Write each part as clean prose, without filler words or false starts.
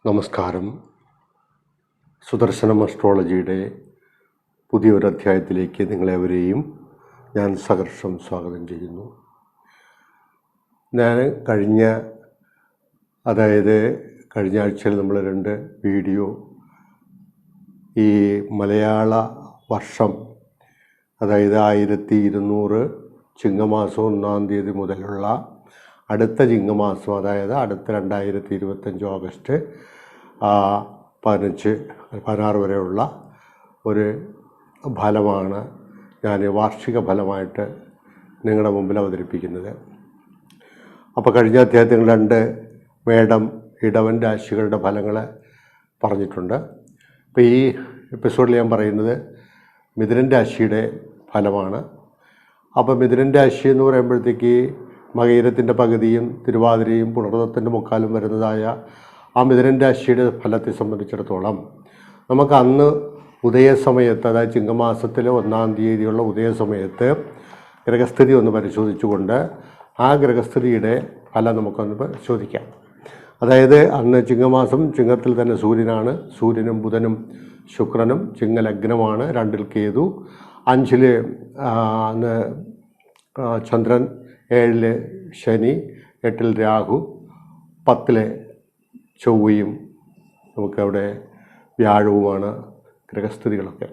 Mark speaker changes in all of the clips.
Speaker 1: നമസ്കാരം. സുദർശനം അസ്ട്രോളജിയുടെ പുതിയൊരു അധ്യായത്തിലേക്ക് നിങ്ങളെവരെയും ഞാൻ സഹർഷം സ്വാഗതം ചെയ്യുന്നു. ഞാൻ കഴിഞ്ഞ ആഴ്ചയിൽ നമ്മൾ 2 വീഡിയോ ഈ മലയാള വർഷം, അതായത് 1200 ചിങ്ങമാസം 1-ാം തീയതി മുതലുള്ള അടുത്ത ചിങ്ങമാസം, അതായത് അടുത്ത 2025 ഓഗസ്റ്റ് 15-16 വരെയുള്ള ഒരു ഫലമാണ് ഞാൻ വാർഷിക ഫലമായിട്ട് നിങ്ങളുടെ മുമ്പിൽ അവതരിപ്പിക്കുന്നത്. അപ്പോൾ കഴിഞ്ഞ അധ്യായത്തിൽ 2 മേടം, ഇടവൻ രാശികളുടെ ഫലങ്ങൾ പറഞ്ഞിട്ടുണ്ട്. അപ്പോൾ ഈ എപ്പിസോഡിൽ ഞാൻ പറയുന്നത് മിഥുനൻ രാശിയുടെ ഫലമാണ്. അപ്പോൾ മിഥുനൻ രാശി എന്ന് പറയുമ്പോഴത്തേക്ക് മകയിരത്തിൻ്റെ പകുതിയും തിരുവാതിരയും പുണർദത്തിൻ്റെ മുക്കാലും വരുന്നതായ ആ മിഥുനൻ രാശിയുടെ ഫലത്തെ സംബന്ധിച്ചിടത്തോളം നമുക്ക് അന്ന് ഉദയസമയത്ത്, അതായത് ചിങ്ങമാസത്തിലെ 1-ാം തീയതിയുള്ള ഉദയസമയത്ത് ഗ്രഹസ്ഥിതി ഒന്ന് പരിശോധിച്ചുകൊണ്ട് ആ ഗ്രഹസ്ഥിതിയുടെ ഫലം നമുക്കൊന്ന് പരിശോധിക്കാം. അതായത് അന്ന് ചിങ്ങമാസം, ചിങ്ങത്തിൽ തന്നെ സൂര്യനാണ്. സൂര്യനും ബുധനും ശുക്രനും, ചിങ്ങലഗ്നമാണ്. 2-ൽ കേതു, 5-ൽ അന്ന് ചന്ദ്രൻ, 7-ൽ ശനി, 8-ൽ രാഹു, 10-ൽ ചൊവ്വയും നമുക്കവിടെ വ്യാഴവുമാണ് ഗ്രഹസ്ഥിതികളൊക്കെ.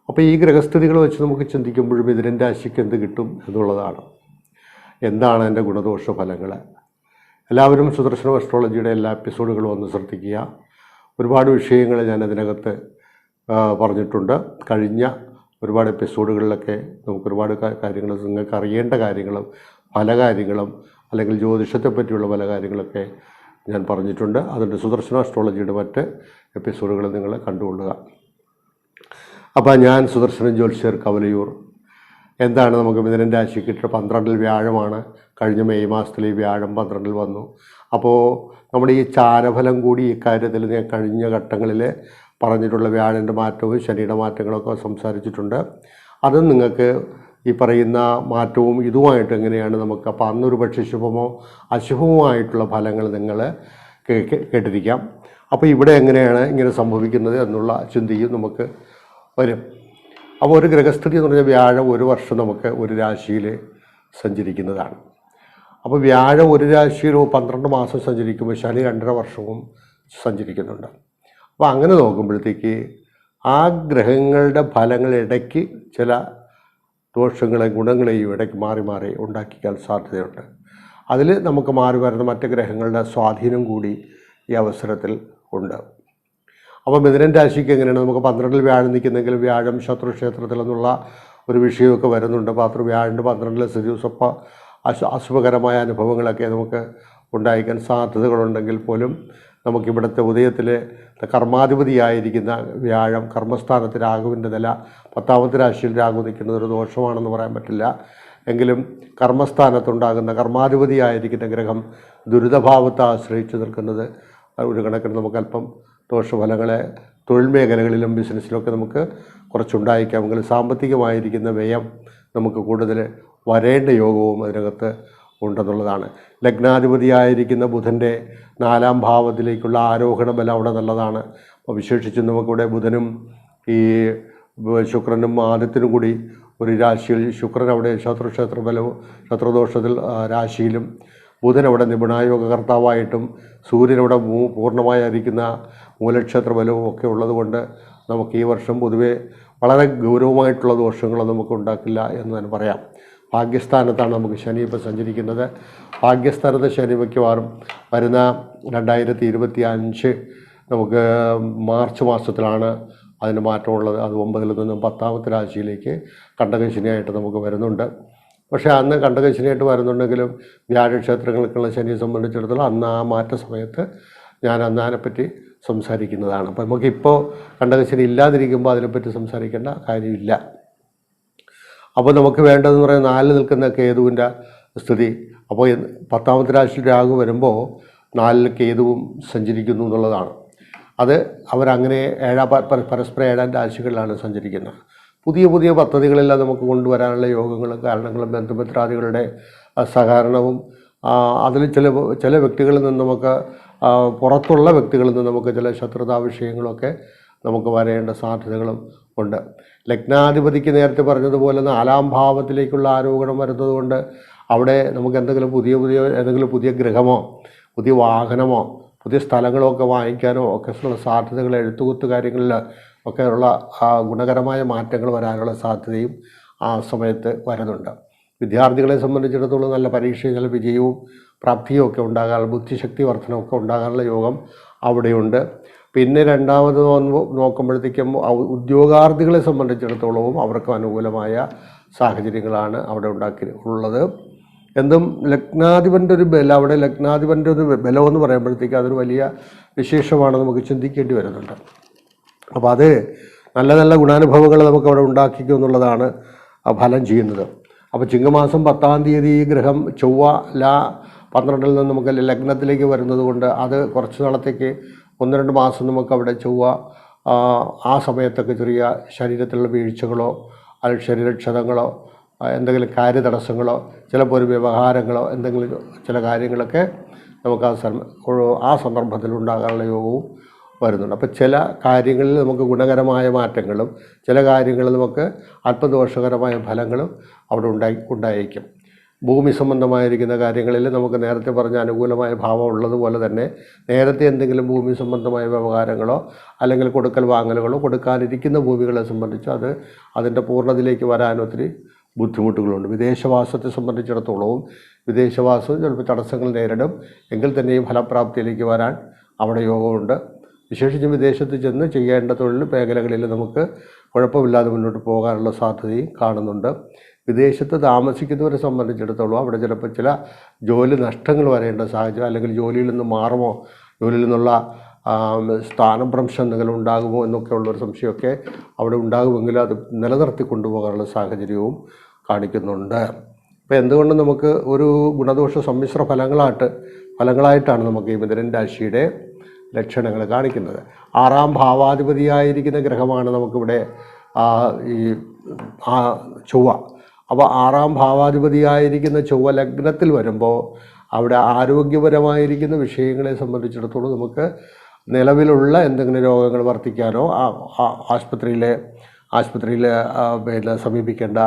Speaker 1: അപ്പോൾ ഈ ഗ്രഹസ്ഥിതികൾ വെച്ച് നമുക്ക് ചിന്തിക്കുമ്പോഴും മിഥുനൻ രാശിക്ക് എന്ത് കിട്ടും എന്നുള്ളതാണ്. എന്താണ് എൻ്റെ ഗുണദോഷ ഫലങ്ങൾ? എല്ലാവരും സുദർശനം അസ്ട്രോളജിയുടെ എല്ലാ എപ്പിസോഡുകളും ഒന്ന് ശ്രദ്ധിക്കുക. ഒരുപാട് വിഷയങ്ങൾ ഞാൻ അതിനകത്ത് പറഞ്ഞിട്ടുണ്ട്. കഴിഞ്ഞ ഒരുപാട് എപ്പിസോഡുകളിലൊക്കെ നമുക്ക് ഒരുപാട് കാര്യങ്ങൾ, നിങ്ങൾക്ക് അറിയേണ്ട കാര്യങ്ങളും പല കാര്യങ്ങളും, അല്ലെങ്കിൽ ജ്യോതിഷത്തെ പറ്റിയുള്ള പല കാര്യങ്ങളൊക്കെ ഞാൻ പറഞ്ഞിട്ടുണ്ട്. അതുകൊണ്ട് സുദർശന അസ്ട്രോളജിയുടെ മറ്റ് എപ്പിസോഡുകൾ നിങ്ങൾ കണ്ടുകൊള്ളുക. അപ്പോൾ ഞാൻ സുദർശന ജ്യോത്സ്യർ, കവലയൂർ. എന്താണ് നമുക്ക് മിഥുനൻ രാശിക്ക് കിട്ടുക? 12-ൽ വ്യാഴമാണ്. കഴിഞ്ഞ മെയ് മാസത്തിൽ ഈ വ്യാഴം 12-ൽ വന്നു. അപ്പോൾ നമ്മുടെ ഈ ചാരഫലം കൂടി ഇക്കാര്യത്തിൽ ഞാൻ കഴിഞ്ഞ ഘട്ടങ്ങളിൽ പറഞ്ഞിട്ടുള്ള വ്യാഴൻ്റെ മാറ്റവും ശനിയുടെ മാറ്റങ്ങളൊക്കെ സംസാരിച്ചിട്ടുണ്ട്. അത് നിങ്ങൾക്ക് ഈ പറയുന്ന മാറ്റവും ഇതുമായിട്ട് എങ്ങനെയാണ് നമുക്ക്, അപ്പോൾ അന്നൊരു പക്ഷേ ശുഭമോ അശുഭമോ ആയിട്ടുള്ള ഫലങ്ങൾ നിങ്ങൾ കേട്ടിരിക്കാം. അപ്പോൾ ഇവിടെ എങ്ങനെയാണ് ഇങ്ങനെ സംഭവിക്കുന്നത് എന്നുള്ള ചിന്തയും നമുക്ക് വരും. അപ്പോൾ ഒരു ഗ്രഹസ്ഥിതി എന്ന് പറഞ്ഞാൽ വ്യാഴം ഒരു വർഷം നമുക്ക് ഒരു രാശിയിൽ സഞ്ചരിക്കുന്നതാണ്. അപ്പോൾ വ്യാഴം ഒരു രാശിയിൽ 12 മാസം സഞ്ചരിക്കുമ്പോൾ ശനി 2.5 വർഷവും സഞ്ചരിക്കുന്നുണ്ട്. അപ്പോൾ അങ്ങനെ നോക്കുമ്പോഴത്തേക്ക് ആ ഗ്രഹങ്ങളുടെ ഫലങ്ങൾ ഇടയ്ക്ക് ചില ദോഷങ്ങളെയും ഗുണങ്ങളെയും ഇടയ്ക്ക് മാറി മാറി ഉണ്ടാക്കിക്കാൻ സാധ്യതയുണ്ട്. അതിൽ നമുക്ക് മാറി വരുന്ന മറ്റ് ഗ്രഹങ്ങളുടെ സ്വാധീനം കൂടി ഈ അവസരത്തിൽ ഉണ്ട്. അപ്പോൾ മിഥുനൻ രാശിക്ക് എങ്ങനെയാണ്? നമുക്ക് 12-ൽ വ്യാഴം നിൽക്കുന്നെങ്കിൽ വ്യാഴം ശത്രുക്ഷേത്രത്തിൽ എന്നുള്ള ഒരു വിഷയമൊക്കെ വരുന്നുണ്ട്. അപ്പോൾ വ്യാഴൻ്റെ 12-ൽ സ്ഥിതി സ്വപ്പ അശുഭകരമായ അനുഭവങ്ങളൊക്കെ നമുക്ക് ഉണ്ടായിരിക്കാൻ സാധ്യതകളുണ്ടെങ്കിൽ പോലും നമുക്കിവിടുത്തെ ഉദയത്തിൽ കർമാധിപതിയായിരിക്കുന്ന വ്യാഴം കർമ്മസ്ഥാനത്ത് രാഹുവിൻ്റെ നില, 10ാമത്തെ രാശിയിൽ രാഹു നിൽക്കുന്നത് ഒരു ദോഷമാണെന്ന് പറയാൻ പറ്റില്ല. എങ്കിലും കർമ്മസ്ഥാനത്തുണ്ടാകുന്ന കർമാധിപതിയായിരിക്കുന്ന ഗ്രഹം ദുരിതഭാവത്തെ ആശ്രയിച്ച് നിൽക്കുന്നത് ഒരു കണക്കിന് നമുക്കല്പം ദോഷഫലങ്ങളെ തൊഴിൽ മേഖലകളിലും ബിസിനസ്സിലൊക്കെ നമുക്ക് കുറച്ചുണ്ടായിരിക്കാമെങ്കിലും സാമ്പത്തികമായിരിക്കുന്ന വ്യയം നമുക്ക് കൂടുതൽ വരേണ്ട യോഗവും അതിനകത്ത് ഉണ്ടെന്നുള്ളതാണ്. ലഗ്നാധിപതിയായിരിക്കുന്ന ബുധൻ്റെ 4-ാം ഭാവത്തിലേക്കുള്ള ആരോഹണ ബലം അവിടെ നല്ലതാണ്. അപ്പോൾ വിശേഷിച്ചും നമുക്കിവിടെ ബുധനും ഈ ശുക്രനും ആദിത്യനും കൂടി ഒരു രാശിയിൽ, ശുക്രൻ അവിടെ ശത്രുക്ഷേത്ര ബലവും ശത്രുദോഷത്തിൽ രാശിയിലും, ബുധൻ അവിടെ നിപുണായോഗകർത്താവായിട്ടും, സൂര്യനവിടെ പൂർണ്ണമായിരിക്കുന്ന മൂലക്ഷേത്ര ബലവും ഒക്കെ ഉള്ളതുകൊണ്ട് നമുക്ക് ഈ വർഷം പൊതുവെ വളരെ ഗൗരവമായിട്ടുള്ള ദോഷങ്ങൾ നമുക്ക് ഉണ്ടാക്കില്ല എന്ന് തന്നെ പറയാം. ഭാഗ്യസ്ഥാനത്താണ് നമുക്ക് ശനി ഇപ്പോൾ സഞ്ചരിക്കുന്നത്. ഭാഗ്യസ്ഥാനത്ത് ശനി മിക്കവാറും വരുന്ന 2025 നമുക്ക് മാർച്ച് മാസത്തിലാണ് അതിന് മാറ്റമുള്ളത്. അത് 9-ൽ നിന്നും 10ാമത്തെ രാശിയിലേക്ക് കണ്ടകശനിയായിട്ട് നമുക്ക് വരുന്നുണ്ട്. പക്ഷേ അന്ന് കണ്ടകശനിയായിട്ട് വരുന്നുണ്ടെങ്കിലും വ്യാഴക്ഷേത്രങ്ങൾക്കുള്ള ശനിയെ സംബന്ധിച്ചിടത്തോളം അന്ന് ആ മാറ്റ സമയത്ത് ഞാൻ അതിനെപ്പറ്റി സംസാരിക്കുന്നതാണ്. അപ്പോൾ നമുക്കിപ്പോൾ കണ്ടകശനി ഇല്ലാതിരിക്കുമ്പോൾ അതിനെപ്പറ്റി സംസാരിക്കേണ്ട കാര്യമില്ല. അപ്പോൾ നമുക്ക് വേണ്ടതെന്ന് പറയുന്നത് 4-ൽ നിൽക്കുന്ന കേതുവിൻ്റെ സ്ഥിതി. അപ്പോൾ 10ാമത്തെ രാശിയിൽ രാഹു വരുമ്പോൾ 4-ൽ കേതുവും സഞ്ചരിക്കുന്നു എന്നുള്ളതാണ്. അത് അവരങ്ങനെ പരസ്പരം 7-ാം രാശികളിലാണ് സഞ്ചരിക്കുന്നത്. പുതിയ പുതിയ പദ്ധതികളെല്ലാം നമുക്ക് കൊണ്ടുവരാനുള്ള യോഗങ്ങളും കാരണങ്ങളും ബന്ധുമിത്രാദികളുടെ സഹകരണവും അതിൽ ചില വ്യക്തികളിൽ നിന്ന് നമുക്ക് പുറത്തുള്ള വ്യക്തികളിൽ നിന്ന് നമുക്ക് ചില ശത്രുതാ വിഷയങ്ങളൊക്കെ നമുക്ക് വരേണ്ട സാധ്യതകളും ഉണ്ട്. ലഗ്നാധിപതിക്ക് നേരത്തെ പറഞ്ഞതുപോലെ 4-ാം ഭാവത്തിലേക്കുള്ള ആരോഹണം വരുന്നത് കൊണ്ട് അവിടെ നമുക്ക് എന്തെങ്കിലും പുതിയ ഗൃഹമോ പുതിയ വാഹനമോ പുതിയ സ്ഥലങ്ങളോ ഒക്കെ വാങ്ങിക്കാനോ ഒക്കെ ഉള്ള സാധ്യതകൾ, എഴുത്തുകുത്ത് കാര്യങ്ങളിൽ ഒക്കെ ഉള്ള ഗുണകരമായ മാറ്റങ്ങൾ വരാനുള്ള സാധ്യതയും ആ സമയത്ത് വരുന്നുണ്ട്. വിദ്യാർത്ഥികളെ സംബന്ധിച്ചിടത്തോളം നല്ല പരീക്ഷയിൽ വിജയവും പ്രാപ്തിയും ഒക്കെ ഉണ്ടാകാനുള്ള, ബുദ്ധിശക്തി വർധനമൊക്കെ ഉണ്ടാകാനുള്ള യോഗം അവിടെയുണ്ട്. പിന്നെ രണ്ടാമത് നോക്കുമ്പോഴത്തേക്കും ഉദ്യോഗാർത്ഥികളെ സംബന്ധിച്ചിടത്തോളവും അവർക്ക് അനുകൂലമായ സാഹചര്യങ്ങളാണ് അവിടെ ഉള്ളത്. എന്തും ലഗ്നാധിപൻ്റെ ഒരു ബലം, അവിടെ ലഗ്നാധിപൻ്റെ ഒരു ബലമെന്ന് പറയുമ്പോഴത്തേക്ക് അതൊരു വലിയ വിശേഷമാണ്, നമുക്ക് ചിന്തിക്കേണ്ടി വരുന്നുണ്ട്. അപ്പോൾ അത് നല്ല നല്ല ഗുണാനുഭവങ്ങൾ നമുക്ക് അവിടെ ഉണ്ടാക്കിക്കും എന്നുള്ളതാണ് ഫലം ചെയ്യുന്നത്. അപ്പോൾ ചിങ്ങമാസം 10-ാം തീയതി ഈ ഗ്രഹം ചൊവ്വ 12-ൽ നിന്ന് നമുക്ക് ലഗ്നത്തിലേക്ക് വരുന്നത് കൊണ്ട് അത് കുറച്ച് നാളത്തേക്ക് 1-2 മാസം നമുക്കവിടെ ചൊവ്വ ആ സമയത്തൊക്കെ ചെറിയ ശരീരത്തിലുള്ള വീഴ്ചകളോ അല്ലെങ്കിൽ ശരീരക്ഷതങ്ങളോ എന്തെങ്കിലും കാര്യതടസ്സങ്ങളോ ചിലപ്പോൾ ഒരു വ്യവഹാരങ്ങളോ എന്തെങ്കിലും ചില കാര്യങ്ങളൊക്കെ നമുക്ക് ആ സന്ദർഭത്തിൽ ഉണ്ടാകാനുള്ള യോഗവും വരുന്നുണ്ട്. അപ്പോൾ ചില കാര്യങ്ങളിൽ നമുക്ക് ഗുണകരമായ മാറ്റങ്ങളും ചില കാര്യങ്ങളിൽ നമുക്ക് അല്പദോഷകരമായ ഫലങ്ങളും അവിടെ ഉണ്ടായിരിക്കും. ഭൂമി സംബന്ധമായിരിക്കുന്ന കാര്യങ്ങളിൽ നമുക്ക് നേരത്തെ പറഞ്ഞ അനുകൂലമായ ഭാവം ഉള്ളതുപോലെ തന്നെ നേരത്തെ എന്തെങ്കിലും ഭൂമി സംബന്ധമായ വ്യവഹാരങ്ങളോ അല്ലെങ്കിൽ കൊടുക്കൽ വാങ്ങലുകളോ കൊടുക്കാനിരിക്കുന്ന ഭൂമികളെ സംബന്ധിച്ച് അതിൻ്റെ പൂർണ്ണതയിലേക്ക് വരാൻ ഒത്തിരി ബുദ്ധിമുട്ടുകളുണ്ട്. വിദേശവാസത്തെ സംബന്ധിച്ചിടത്തോളവും വിദേശവാസം ചിലപ്പോൾ തടസ്സങ്ങൾ നേരിടും, എങ്കിൽ തന്നെയും ഫലപ്രാപ്തിയിലേക്ക് വരാൻ അവിടെ യോഗമുണ്ട്. വിശേഷിച്ചും വിദേശത്ത് ചെന്ന് ചെയ്യേണ്ട തൊഴിൽ മേഖലകളിൽ നമുക്ക് കുഴപ്പമില്ലാതെ മുന്നോട്ട് പോകാനുള്ള സാധ്യതയും കാണുന്നുണ്ട്. വിദേശത്ത് താമസിക്കുന്നവരെ സംബന്ധിച്ചിടത്തോളം അവിടെ ചിലപ്പോൾ ചില ജോലി നഷ്ടങ്ങൾ വരേണ്ട സാഹചര്യം, അല്ലെങ്കിൽ ജോലിയിൽ നിന്ന് മാറുമോ, ജോലിയിൽ നിന്നുള്ള സ്ഥാനഭ്രംശം എന്തെങ്കിലും ഉണ്ടാകുമോ എന്നൊക്കെ ഉള്ളൊരു സംശയമൊക്കെ അവിടെ ഉണ്ടാകുമെങ്കിലും അത് നിലനിർത്തി കൊണ്ടുപോകാനുള്ള സാഹചര്യവും കാണിക്കുന്നുണ്ട്. അപ്പോൾ എന്തുകൊണ്ടും നമുക്ക് ഒരു ഗുണദോഷ സമ്മിശ്ര ഫലങ്ങളായിട്ടാണ് നമുക്ക് ഈ മിഥുനൻ രാശിയുടെ ലക്ഷണങ്ങൾ കാണിക്കുന്നത്. 6-ാം ഭാവാധിപതിയായിരിക്കുന്ന ഗ്രഹമാണ് നമുക്കിവിടെ ഈ ചൊവ്വ. അപ്പോൾ 6-ാം ഭാവാധിപതിയായിരിക്കുന്ന ചൊവ്വ ലഗ്നത്തിൽ വരുമ്പോൾ അവിടെ ആരോഗ്യപരമായിരിക്കുന്ന വിഷയങ്ങളെ സംബന്ധിച്ചിടത്തോളം നമുക്ക് നിലവിലുള്ള എന്തെങ്കിലും രോഗങ്ങൾ വർദ്ധിക്കാനോ ആശുപത്രിയിൽ പിന്നെ സമീപിക്കേണ്ട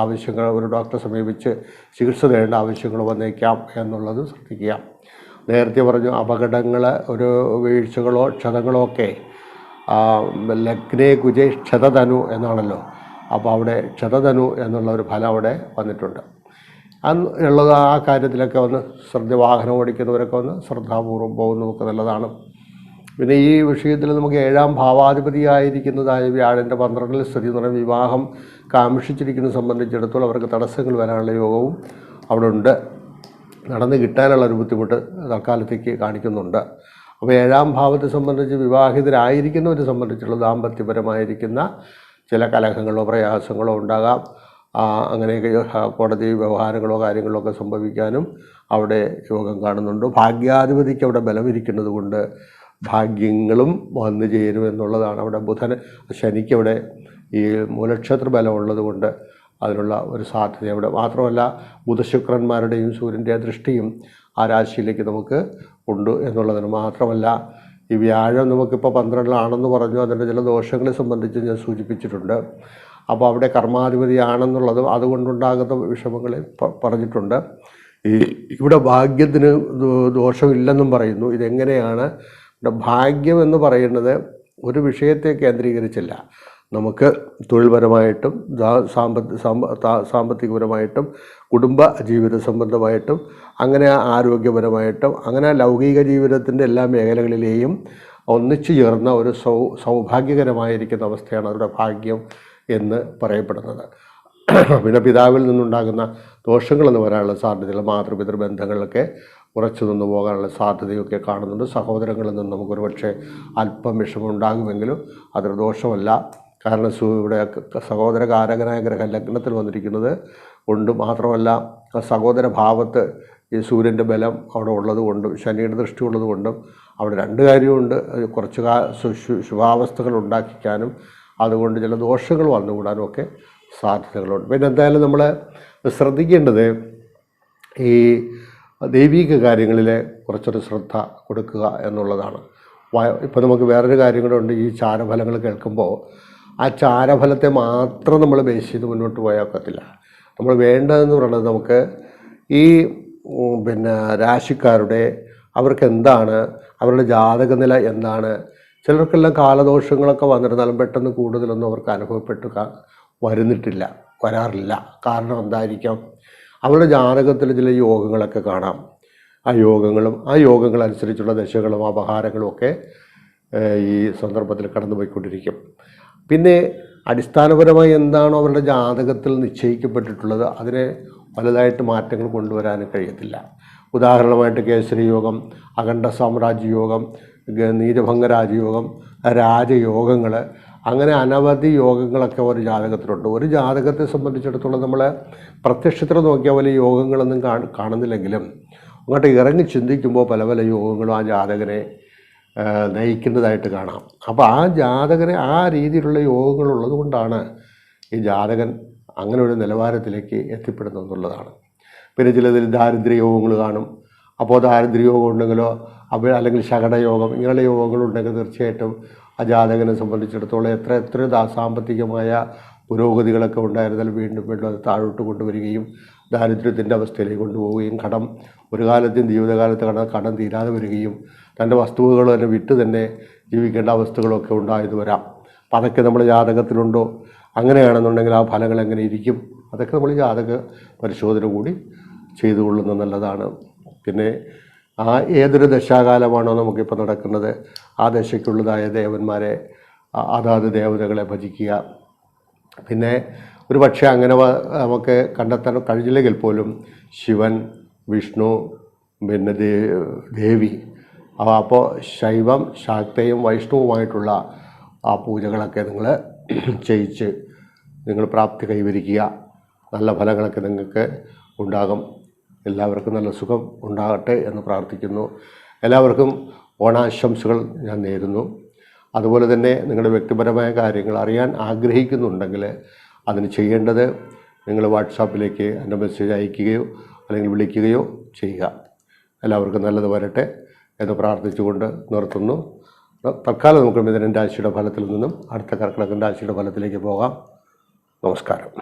Speaker 1: ആവശ്യങ്ങൾ, ഒരു ഡോക്ടറെ സമീപിച്ച് ചികിത്സ തേടേണ്ട ആവശ്യങ്ങൾ വന്നേക്കാം എന്നുള്ളത് ശ്രദ്ധിക്കുക. നേരത്തെ പറഞ്ഞു അപകടങ്ങൾ, ഒരു വീഴ്ചകളോ ക്ഷതങ്ങളോ ഒക്കെ ലഗ്നേ കുജേ ക്ഷതധനു എന്നാണല്ലോ. അപ്പോൾ അവിടെ ക്ഷതധനു എന്നുള്ള ഒരു ഫലം അവിടെ വന്നിട്ടുണ്ട്. ഉള്ളത് ആ കാര്യത്തിലൊക്കെ വാഹനം ഓടിക്കുന്നവരൊക്കെ ശ്രദ്ധാപൂർവം പോകുന്നതൊക്കെ നല്ലതാണ്. പിന്നെ ഈ വിഷയത്തിൽ നമുക്ക് 7-ാം ഭാവാധിപതിയായിരിക്കുന്നതായ വ്യാഴൻ്റെ 12-ൽ സ്ഥിതി എന്ന് പറയുന്നത് വിവാഹം കാംക്ഷിച്ചിരിക്കുന്നത് സംബന്ധിച്ചിടത്തോളം അവർക്ക് തടസ്സങ്ങൾ വരാനുള്ള യോഗവും അവിടെ ഉണ്ട്. നടന്ന് കിട്ടാനുള്ള ഒരു ബുദ്ധിമുട്ട് തൽക്കാലത്തേക്ക് കാണിക്കുന്നുണ്ട്. അപ്പോൾ 7-ാം ഭാവത്തെ സംബന്ധിച്ച് വിവാഹിതരായിരിക്കുന്നവരെ സംബന്ധിച്ചുള്ള ദാമ്പത്യപരമായിരിക്കുന്ന ചില കലഹങ്ങളോ പ്രയാസങ്ങളോ ഉണ്ടാകാം. അങ്ങനെയൊക്കെ കോടതി വ്യവഹാരങ്ങളോ കാര്യങ്ങളോ ഒക്കെ സംഭവിക്കാനും അവിടെ യോഗം കാണുന്നുണ്ട്. ഭാഗ്യാധിപതിക്ക് അവിടെ ബലമിരിക്കുന്നത് കൊണ്ട് ഭാഗ്യങ്ങളും വന്നു ചേരും എന്നുള്ളതാണ്. അവിടെ ശനിക്ക് അവിടെ ഈ മൂലക്ഷേത്ര ബലമുള്ളത് കൊണ്ട് അതിനുള്ള ഒരു സാധ്യത അവിടെ. മാത്രമല്ല ബുധശുക്രന്മാരുടെയും സൂര്യൻ്റെ ദൃഷ്ടിയും ആ രാശിയിലേക്ക് നമുക്ക് ഉണ്ട് എന്നുള്ളതാണ്. മാത്രമല്ല ഈ വ്യാഴം നമുക്കിപ്പോൾ 12-ലാണെന്ന് പറഞ്ഞു, അതിൻ്റെ ചില ദോഷങ്ങളെ സംബന്ധിച്ച് ഞാൻ സൂചിപ്പിച്ചിട്ടുണ്ട്. അപ്പോൾ അവിടെ കർമാധിപതിയാണെന്നുള്ളതും അതുകൊണ്ടുണ്ടാകുന്ന വിഷമങ്ങളെ പറഞ്ഞിട്ടുണ്ട്. ഇവിടെ ഭാഗ്യത്തിന് ദോഷമില്ലെന്നും പറയുന്നു. ഇതെങ്ങനെയാണ്? ഇവിടെ ഭാഗ്യം എന്ന് പറയുന്നത് ഒരു വിഷയത്തെ കേന്ദ്രീകരിച്ചില്ല. നമുക്ക് തൊഴിൽപരമായിട്ടും സാമ്പത്തികപരമായിട്ടും കുടുംബ ജീവിത സംബന്ധമായിട്ടും അങ്ങനെ ആരോഗ്യപരമായിട്ടും അങ്ങനെ ലൗകിക ജീവിതത്തിൻ്റെ എല്ലാ മേഖലകളിലെയും ഒന്നിച്ചു ചേർന്ന ഒരു സൗഭാഗ്യകരമായിരിക്കുന്ന അവസ്ഥയാണ് അവരുടെ ഭാഗ്യം എന്ന് പറയപ്പെടുന്നത്. പിന്നെ പിതാവിൽ നിന്നുണ്ടാകുന്ന ദോഷങ്ങളെന്ന് വരാനുള്ള സാധ്യതകൾ, മാതൃപിതൃ ബന്ധങ്ങളിലൊക്കെ ഉറച്ചു നിന്ന് പോകാനുള്ള സാധ്യതയൊക്കെ കാണുന്നുണ്ട്. സഹോദരങ്ങളിൽ നിന്ന് നമുക്കൊരു പക്ഷേ അല്പം വിഷമം ഉണ്ടാകുമെങ്കിലും അതൊരു ദോഷമല്ല. കാരണം ഇവിടെ സഹോദരകാരകനായ ഗ്രഹം ലഗ്നത്തിൽ വന്നിരിക്കുന്നത് കൊണ്ട് മാത്രമല്ല സഹോദര ഭാവത്ത് ഈ സൂര്യൻ്റെ ബലം അവിടെ ഉള്ളത് കൊണ്ടും ശനിയുടെ ദൃഷ്ടി ഉള്ളത് കൊണ്ടും അവിടെ രണ്ട് കാര്യമുണ്ട്. കുറച്ച് ശുഭാവസ്ഥകൾ ഉണ്ടാക്കിക്കാനും അതുകൊണ്ട് ചില ദോഷങ്ങൾ വന്നുകൂടാനും ഒക്കെ സാധ്യതകളുണ്ട്. പിന്നെ എന്തായാലും നമ്മൾ ശ്രദ്ധിക്കേണ്ടത് ഈ ദൈവിക കാര്യങ്ങളിൽ കുറച്ചൊരു ശ്രദ്ധ കൊടുക്കുക എന്നുള്ളതാണ്. ഇപ്പോൾ നമുക്ക് വേറൊരു കാര്യം കൂടെ ഉണ്ട്. ഈ ചാരഫലങ്ങൾ കേൾക്കുമ്പോൾ ആ ചാരഫലത്തെ മാത്രം നമ്മൾ ബേസ് ചെയ്ത് മുന്നോട്ട് പോയാൽ ഒക്കത്തില്ല. നമ്മൾ വേണ്ടതെന്ന് പറയുന്നത് നമുക്ക് ഈ രാശിക്കാരുടെ അവർക്ക് എന്താണ്, അവരുടെ ജാതകനില എന്താണ്. ചിലർക്കെല്ലാം കാലദോഷങ്ങളൊക്കെ വന്നിരുന്നാലും പെട്ടെന്ന് കൂടുതലൊന്നും അവർക്ക് അനുഭവപ്പെട്ട് വരാറില്ല. കാരണം എന്തായിരിക്കാം? അവരുടെ ജാതകത്തിൽ ചില യോഗങ്ങളൊക്കെ കാണാം. ആ യോഗങ്ങളനുസരിച്ചുള്ള ദശകളും അപഹാരങ്ങളും ഒക്കെ ഈ സന്ദർഭത്തിൽ കടന്നുപോയിക്കൊണ്ടിരിക്കും. പിന്നെ അടിസ്ഥാനപരമായി എന്താണോ അവരുടെ ജാതകത്തിൽ നിശ്ചയിക്കപ്പെട്ടിട്ടുള്ളത് അതിനെ വലുതായിട്ട് മാറ്റങ്ങൾ കൊണ്ടുവരാനും കഴിയത്തില്ല. ഉദാഹരണമായിട്ട് കേസരി യോഗം, അഖണ്ഡ സാമ്രാജ്യ യോഗം, നീചഭംഗ രാജയോഗം, രാജയോഗങ്ങൾ, അങ്ങനെ അനവധി യോഗങ്ങളൊക്കെ ഒരു ജാതകത്തിലുണ്ട്. ഒരു ജാതകത്തെ സംബന്ധിച്ചിടത്തോളം നമ്മൾ പ്രത്യക്ഷത്തിൽ നോക്കിയാൽ വലിയ യോഗങ്ങളൊന്നും കാണുന്നില്ലെങ്കിലും അങ്ങോട്ട് ഇറങ്ങി ചിന്തിക്കുമ്പോൾ പല പല യോഗങ്ങളും ആ ജാതകനെ നയിക്കുന്നതായിട്ട് കാണാം. അപ്പോൾ ആ ജാതകനെ ആ രീതിയിലുള്ള യോഗങ്ങളുള്ളത് കൊണ്ടാണ് ഈ ജാതകൻ അങ്ങനെ ഒരു നിലവാരത്തിലേക്ക് എത്തിപ്പെടുന്നത് എന്നുള്ളതാണ്. പിന്നെ ചിലതിൽ ദാരിദ്ര്യ യോഗങ്ങൾ കാണും. അപ്പോൾ ദാരിദ്ര്യ യോഗം ഉണ്ടെങ്കിലോ അല്ലെങ്കിൽ ശകടയോഗം, ഇങ്ങനെയുള്ള യോഗങ്ങളുണ്ടെങ്കിൽ തീർച്ചയായിട്ടും ആ ജാതകനെ സംബന്ധിച്ചിടത്തോളം എത്ര സാമ്പത്തികമായ പുരോഗതികളൊക്കെ ഉണ്ടായിരുന്നാൽ വീണ്ടും അത് താഴോട്ട് കൊണ്ടുവരികയും ദാരിദ്ര്യത്തിൻ്റെ അവസ്ഥയിലേക്ക് കൊണ്ടുപോവുകയും ഒരു കാലത്തും ജീവിതകാലത്ത് കടം തീരാതെ വരികയും തൻ്റെ വസ്തുവകൾ തന്നെ വിറ്റ് തന്നെ ജീവിക്കേണ്ട അവസ്ഥകളൊക്കെ ഉണ്ടായത് വരാം. അപ്പം അതൊക്കെ നമ്മുടെ ജാതകത്തിലുണ്ടോ? അങ്ങനെയാണെന്നുണ്ടെങ്കിൽ ആ ഫലങ്ങൾ എങ്ങനെ ഇരിക്കും? അതൊക്കെ നമ്മൾ ജാതക പരിശോധന കൂടി ചെയ്തുകൊള്ളുന്നത് നല്ലതാണ്. പിന്നെ ഏതൊരു ദശാകാലമാണോ നമുക്കിപ്പോൾ നടക്കുന്നത് ആ ദശയ്ക്കുള്ളതായ ദേവന്മാരെ, അതാത് ദേവതകളെ ഭജിക്കുക. പിന്നെ ഒരു പക്ഷേ അങ്ങനെ നമുക്ക് കണ്ടെത്താൻ കഴിഞ്ഞില്ലെങ്കിൽ പോലും ശിവൻ, വിഷ്ണു, പിന്നെ ദേവി, അപ്പോൾ ശൈവം, ശാക്തയും വൈഷ്ണവുമായിട്ടുള്ള ആ പൂജകളൊക്കെ നിങ്ങൾ ചെയ്യിച്ച് നിങ്ങൾ പ്രാപ്തി കൈവരിക്കുക. നല്ല ഫലങ്ങളൊക്കെ നിങ്ങൾക്ക് ഉണ്ടാകും. എല്ലാവർക്കും നല്ല സുഖം ഉണ്ടാകട്ടെ എന്ന് പ്രാർത്ഥിക്കുന്നു. എല്ലാവർക്കും ഓണാശംസകൾ ഞാൻ നേരുന്നു. അതുപോലെ തന്നെ നിങ്ങളുടെ വ്യക്തിപരമായ കാര്യങ്ങൾ അറിയാൻ ആഗ്രഹിക്കുന്നുണ്ടെങ്കിൽ അതിന് ചെയ്യേണ്ടത് നിങ്ങൾ വാട്സാപ്പിലേക്ക് എൻ്റെ മെസ്സേജ് അയക്കുകയോ അല്ലെങ്കിൽ വിളിക്കുകയോ ചെയ്യുക. എല്ലാവർക്കും നല്ലത് വരട്ടെ എന്ന് പ്രാർത്ഥിച്ചുകൊണ്ട് നിർത്തുന്നു. തൽക്കാലം നമുക്ക് മിഥുനൻ രാശിയുടെ ഫലത്തിൽ നിന്നും അടുത്ത കർക്കിടകൻ രാശിയുടെ ഫലത്തിലേക്ക് പോകാം. നമസ്കാരം.